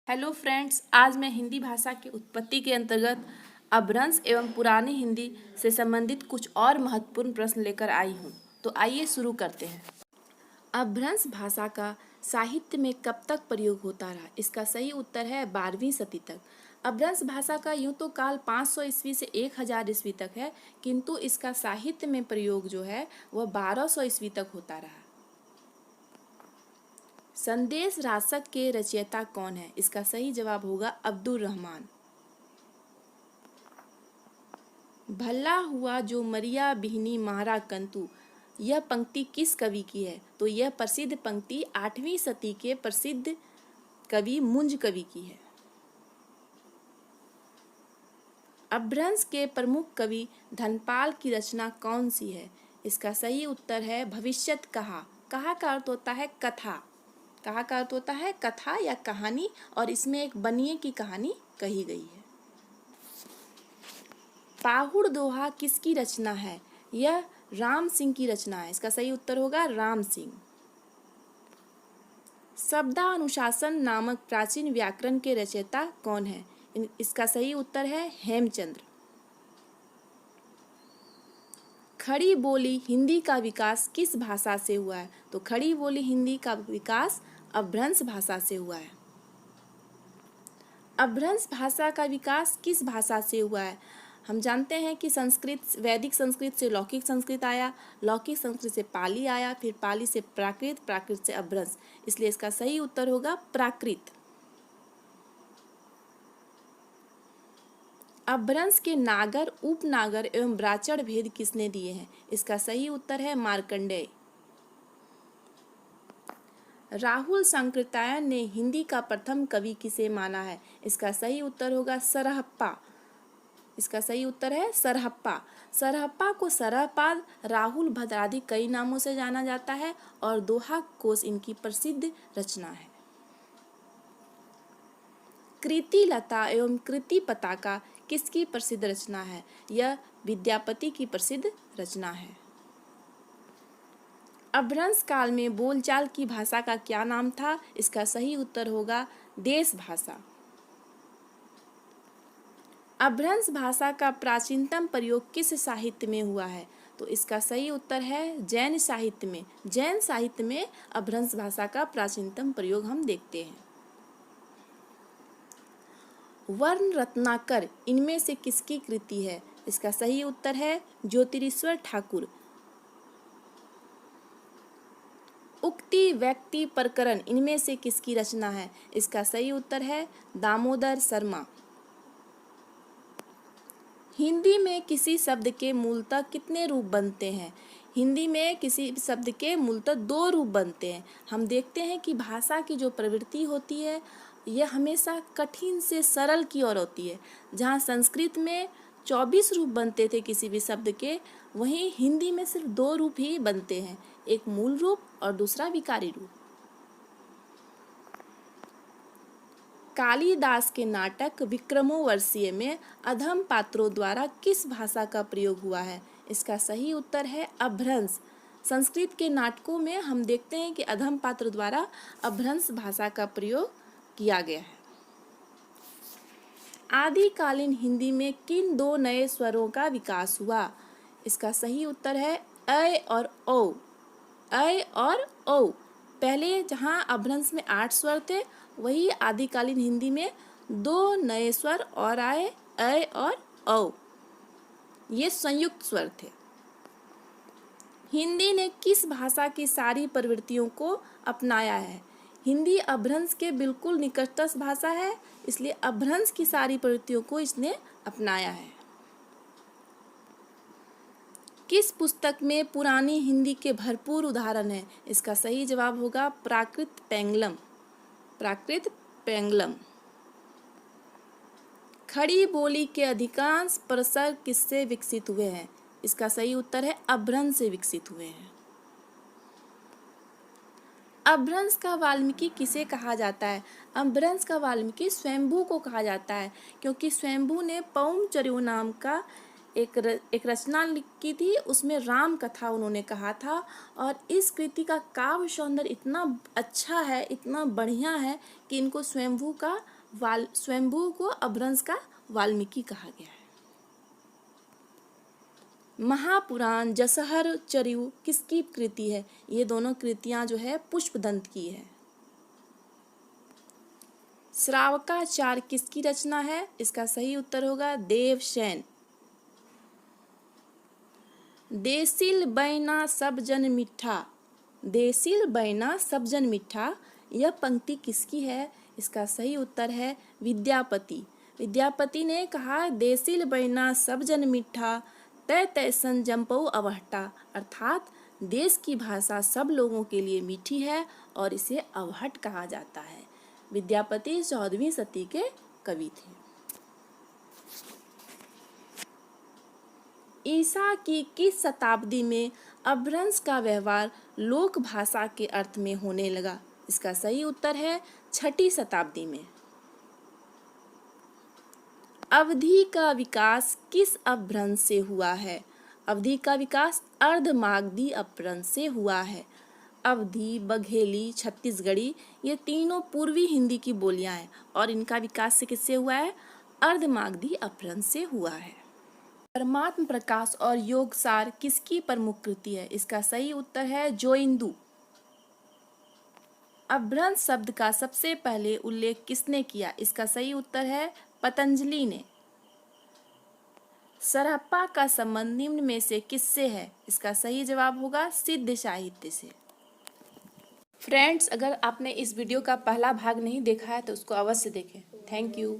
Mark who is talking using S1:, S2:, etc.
S1: Hello friends, आज मैं हिंदी भाषा की उत्पत्ति के अंतर्गत अपभ्रंश एवं पुरानी हिंदी से संबंधित कुछ और महत्वपूर्ण प्रश्न लेकर आई हूँ। तो आइए शुरू करते हैं। अपभ्रंश भाषा का साहित्य में कब तक प्रयोग होता रहा? इसका सही उत्तर है 12वीं सदी तक। अपभ्रंश भाषा का यूँ तो काल 500 ईस्वी से 1000 ईस्वी तक है, किंतु इसका साहित्य में प्रयोग जो है वह 1200 ईस्वी तक होता रहा। संदेश रासक के रचयिता कौन है? इसका सही जवाब होगा अब्दुल रहमान। भला हुआ जो मरिया बिहनी मारा कंतु, यह पंक्ति किस कवि की है? तो यह प्रसिद्ध पंक्ति 8वीं सदी के प्रसिद्ध कवि मुंज कवि की है। अपभ्रंश के प्रमुख कवि धनपाल की रचना कौन सी है? इसका सही उत्तर है भविष्यत कहा। कहा का अर्थ होता है कथा। कहा का अर्थ होता है कथा या कहानी, और इसमें एक बनिए की कहानी कही गई है। पाहुड़ दोहा किसकी रचना है? यह राम सिंह की रचना है। इसका सही उत्तर होगा राम सिंह। शब्दानुशासन नामक प्राचीन व्याकरण के रचयिता कौन है? इसका सही उत्तर है हेमचंद्र। खड़ी बोली हिंदी का विकास किस भाषा से हुआ है? तो खड़ी बोली हिंदी का विकास अपभ्रंश भाषा से हुआ है। अपभ्रंश भाषा का विकास किस भाषा से हुआ है? हम जानते हैं कि संस्कृत, वैदिक संस्कृत से लौकिक संस्कृत आया, लौकिक संस्कृत से पाली आया, फिर पाली से प्राकृत, प्राकृत से अपभ्रंश। इसलिए इसका सही उत्तर होगा प्राकृत। अपभ्रंश के नागर, उपनागर एवं ब्राह्मण भेद किसने दिए हैं? इसका सही उत्तर है मार्कंडेय। राहुल सांकृत्यायन ने हिंदी का प्रथम कवि किसे माना है? इसका सही उत्तर होगा सरहप्पा। इसका सही उत्तर है सरहप्पा। सरहप्पा को सरहपाद, राहुल भद्रादि कई नामों से जाना जाता है और दोहा कोश इनकी प्रसिद्ध रचना है। कृति लता एवं कृति पताका किसकी प्रसिद्ध रचना है? यह विद्यापति की प्रसिद्ध रचना है। अपभ्रंश काल में बोलचाल की भाषा का क्या नाम था? इसका सही उत्तर होगा देश भाषा। अपभ्रंश भाषा का प्राचीनतम प्रयोग किस साहित्य में हुआ है? तो इसका सही उत्तर है जैन साहित्य में। जैन साहित्य में अपभ्रंश भाषा का प्राचीनतम प्रयोग हम देखते हैं। वर्ण रत्नाकर इनमें से किसकी कृति है? इसका सही उत्तर है ज्योतिरीश्वर ठाकुर। उक्ति, व्यक्ति, प्रकरण इनमें से किसकी रचना है? इसका सही उत्तर है दामोदर शर्मा। हिंदी में किसी शब्द के मूलतः कितने रूप बनते हैं? हिंदी में किसी शब्द के मूलतः 2 रूप बनते हैं। हम देखते हैं कि भाषा की जो प्रवृत्ति होती है यह हमेशा कठिन से सरल की ओर होती है। जहाँ संस्कृत में 24 रूप बनते थे किसी भी शब्द के, वहीं हिंदी में सिर्फ 2 रूप ही बनते हैं, एक मूल रूप और दूसरा विकारी रूप। कालिदास के नाटक विक्रमोर्वशीय में अधम पात्रों द्वारा किस भाषा का प्रयोग हुआ है? इसका सही उत्तर है अपभ्रंश। संस्कृत के नाटकों में हम देखते हैं कि अधम पात्र द्वारा अपभ्रंश भाषा का प्रयोग किया गया है। आदिकालीन हिंदी में किन 2 नए स्वरों का विकास हुआ? इसका सही उत्तर है अ और औ। अ और औ। पहले जहाँ अपभ्रंश में 8 स्वर थे, वही आदिकालीन हिंदी में 2 नए स्वर और आए, अ और औ। ये संयुक्त स्वर थे। हिंदी ने किस भाषा की सारी प्रवृत्तियों को अपनाया है? हिंदी अपभ्रंश के बिल्कुल निकटस्थ भाषा है, इसलिए अपभ्रंश की सारी प्रवृत्तियों को इसने अपनाया है। किस पुस्तक में पुरानी हिंदी के भरपूर उदाहरण हैं? इसका सही जवाब होगा प्राकृत पेंगलम। प्राकृत पेंगलम। खड़ी बोली के अधिकांश प्रसर्ग किससे विकसित हुए हैं? इसका सही उत्तर है अपभ्रंश से विकसित हुए हैं। अपभ्रंश का वाल्मीकि किसे कहा जाता है? अपभ्रंश का वाल्मीकि स्वयंभू को कहा जाता है, क्योंकि स्वयंभू ने पौमचर्यो नाम का एक रचना लिखी थी, उसमें राम कथा उन्होंने कहा था। और इस कृति का काव्य सौंदर्य इतना अच्छा है, इतना बढ़िया है कि इनको स्वयंभू का स्वयंभू को अपभ्रंश का वाल्मीकि कहा गया है। महापुराण जसहर चरियु किसकी कृति है? ये दोनों कृतियां जो है पुष्पदंत की है। श्रावकाचार किसकी रचना है? इसका सही उत्तर होगा देवसेन। देसिल बैना सब जन मिठा, देसिल बैना सब जन मिठा, यह पंक्ति किसकी है? इसका सही उत्तर है विद्यापति। विद्यापति ने कहा देसिल बैना सब जन मिठा, तय तैसन जंपऊ अवहटा, अर्थात देश की भाषा सब लोगों के लिए मीठी है और इसे अवहट कहा जाता है। विद्यापति 14वीं शती के कवि थे। ईसा की किस शताब्दी में अपभ्रंश का व्यवहार लोक भाषा के अर्थ में होने लगा? इसका सही उत्तर है 6ठी शताब्दी में। अवधि का विकास किस अपभ्रंश से हुआ है? अवधि का विकास अर्धमागधी अपभ्रंश से हुआ है। अवधी, बघेली, छत्तीसगढ़ी ये तीनों पूर्वी हिंदी की बोलियां हैं और इनका विकास से किससे हुआ है? अर्धमागधी अपभ्रंश से हुआ है। परमात्म प्रकाश और योगसार किसकी प्रमुख कृति है? इसका सही उत्तर है जोइंदू। अपभ्रंश शब्द का सबसे पहले उल्लेख किसने किया? इसका सही उत्तर है पतंजलि ने। सरहप्पा का संबंध निम्न में से किससे है? इसका सही जवाब होगा सिद्ध साहित्य से। फ्रेंड्स, अगर आपने इस वीडियो का पहला भाग नहीं देखा है तो उसको अवश्य देखें। Thank you.